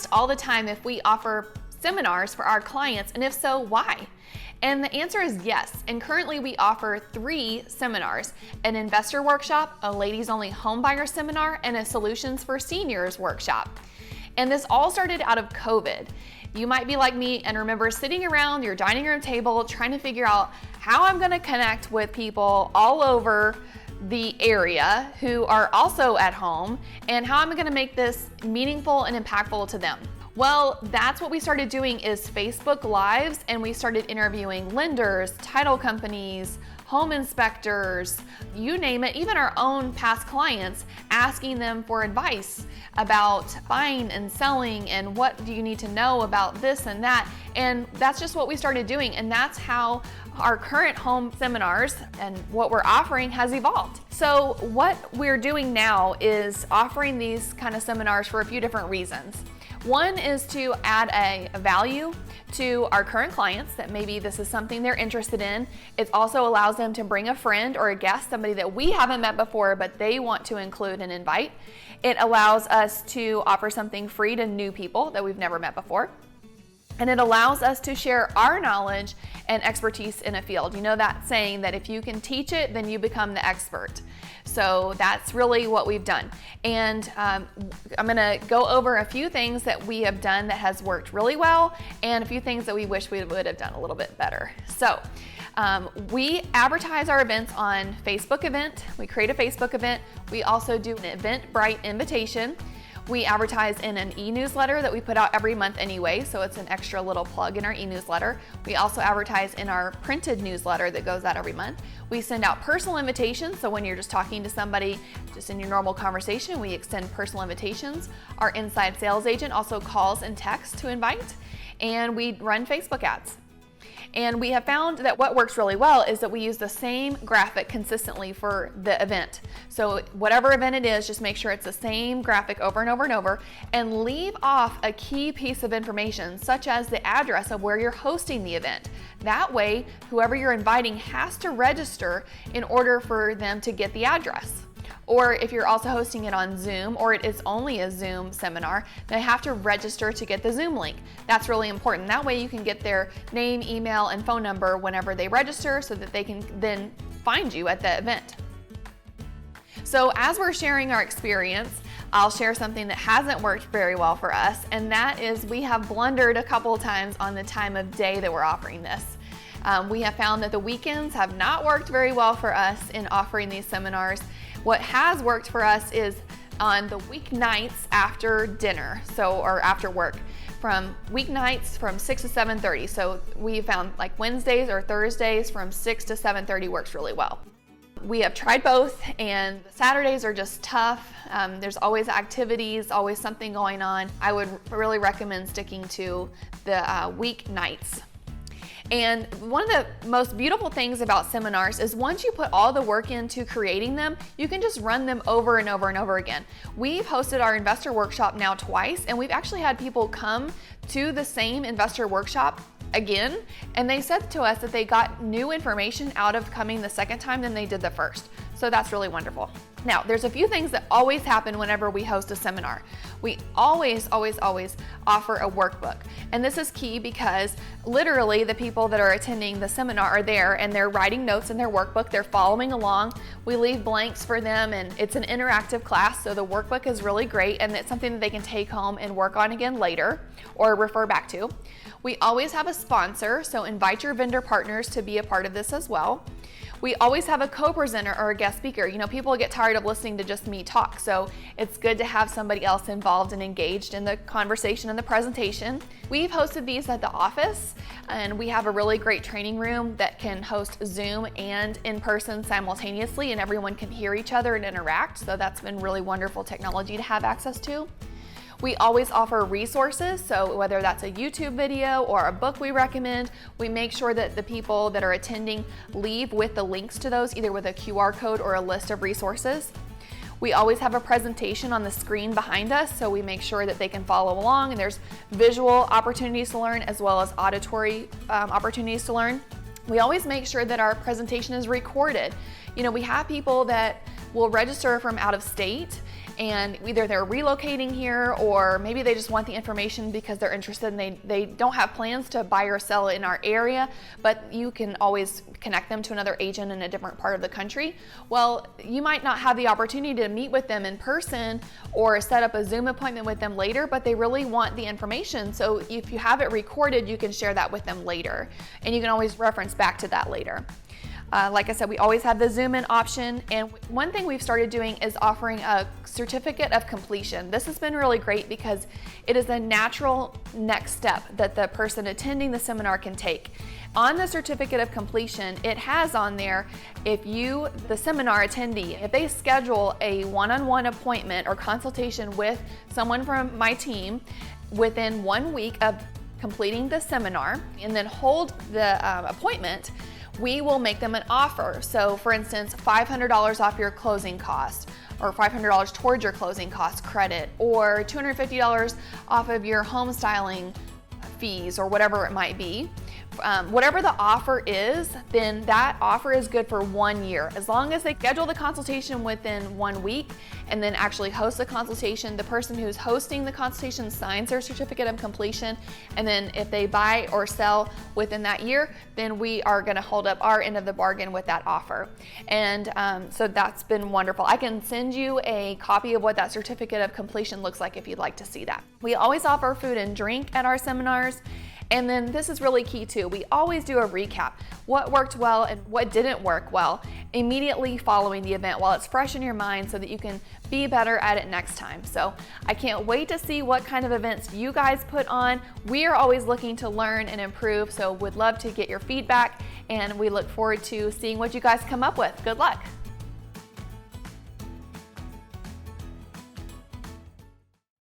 asked all the time if we offer seminars for our clients, and if so, why? And the answer is yes. And currently we offer 3 seminars: an investor workshop, a ladies only home buyer seminar, and a solutions for seniors workshop. And this all started out of COVID. You might be like me and remember sitting around your dining room table trying to figure out how I'm gonna connect with people all over the area who are also at home, and how I'm gonna make this meaningful and impactful to them. Well, that's what we started doing, is Facebook Lives, and we started interviewing lenders, title companies, home inspectors, you name it, even our own past clients, asking them for advice about buying and selling and what do you need to know about this and that. And that's just what we started doing, and that's how our current home seminars and what we're offering has evolved. So what we're doing now is offering these kind of seminars for a few different reasons. One is to add a value to our current clients, that maybe this is something they're interested in. It also allows them to bring a friend or a guest, somebody that we haven't met before but they want to include and invite. It allows us to offer something free to new people that we've never met before. And it allows us to share our knowledge and expertise in a field. You know that saying that if you can teach it, then you become the expert. So that's really what we've done. And I'm gonna go over a few things that we have done that has worked really well, and a few things that we wish we would have done a little bit better. So we advertise our events on Facebook event. We create a Facebook event. We also do an Eventbrite invitation. We advertise in an e-newsletter that we put out every month anyway, so it's an extra little plug in our e-newsletter. We also advertise in our printed newsletter that goes out every month. We send out personal invitations, so when you're just talking to somebody, just in your normal conversation, we extend personal invitations. Our inside sales agent also calls and texts to invite, and we run Facebook ads. And we have found that what works really well is that we use the same graphic consistently for the event. So whatever event it is, just make sure it's the same graphic over and over and over, and leave off a key piece of information, such as the address of where you're hosting the event. That way, whoever you're inviting has to register in order for them to get the address. Or if you're also hosting it on Zoom, or it is only a Zoom seminar, they have to register to get the Zoom link. That's really important. That way you can get their name, email, and phone number whenever they register, so that they can then find you at the event. So as we're sharing our experience, I'll share something that hasn't worked very well for us, and that is we have blundered a couple of times on the time of day that we're offering this. We have found that the weekends have not worked very well for us in offering these seminars. What has worked for us is on the weeknights after dinner, or after work, from weeknights from 6 to 7:30. So we found like Wednesdays or Thursdays from 6 to 7:30 works really well. We have tried both, and Saturdays are just tough. There's always activities, always something going on. I would really recommend sticking to the weeknights. And one of the most beautiful things about seminars is once you put all the work into creating them, you can just run them over and over and over again. We've hosted our investor workshop now twice, and we've actually had people come to the same investor workshop again, and they said to us that they got new information out of coming the second time than they did the first. So that's really wonderful. Now, there's a few things that always happen whenever we host a seminar. We always offer a workbook. And this is key because literally the people that are attending the seminar are there and they're writing notes in their workbook, they're following along. We leave blanks for them, and it's an interactive class, so the workbook is really great, and it's something that they can take home and work on again later or refer back to. We always have a sponsor, so invite your vendor partners to be a part of this as well. We always have a co-presenter or a guest speaker. You know, people get tired of listening to just me talk, so it's good to have somebody else involved and engaged in the conversation and the presentation. We've hosted these at the office, and we have a really great training room that can host Zoom and in person simultaneously, and everyone can hear each other and interact, so that's been really wonderful technology to have access to. We always offer resources, so whether that's a YouTube video or a book we recommend, we make sure that the people that are attending leave with the links to those, either with a QR code or a list of resources. We always have a presentation on the screen behind us, so we make sure that they can follow along, and there's visual opportunities to learn as well as auditory opportunities to learn. We always make sure that our presentation is recorded. You know, we have people that will register from out of state, and either they're relocating here or maybe they just want the information because they're interested and they don't have plans to buy or sell in our area, but you can always connect them to another agent in a different part of the country. Well, you might not have the opportunity to meet with them in person or set up a Zoom appointment with them later, but they really want the information. So if you have it recorded, you can share that with them later, and you can always reference back to that later. Like I said, we always have the zoom in option, and one thing we've started doing is offering a certificate of completion. This has been really great because it is a natural next step that the person attending the seminar can take. On the certificate of completion, it has on there, if you, the seminar attendee, if they schedule a one-on-one appointment or consultation with someone from my team within 1 week of completing the seminar and then hold the appointment, we will make them an offer. So for instance, $500 off your closing cost, or $500 towards your closing cost credit, or $250 off of your home styling fees, or whatever it might be. Whatever the offer is, then that offer is good for 1 year. As long as they schedule the consultation within 1 week and then actually host the consultation, the person who's hosting the consultation signs their certificate of completion, and then if they buy or sell within that year, then we are going to hold up our end of the bargain with that offer. And so that's been wonderful. I can send you a copy of what that certificate of completion looks like if you'd like to see that. We always offer food and drink at our seminars. And then this is really key too. We always do a recap. What worked well and what didn't work well immediately following the event while it's fresh in your mind so that you can be better at it next time. So I can't wait to see what kind of events you guys put on. We are always looking to learn and improve, so would love to get your feedback, and we look forward to seeing what you guys come up with. Good luck.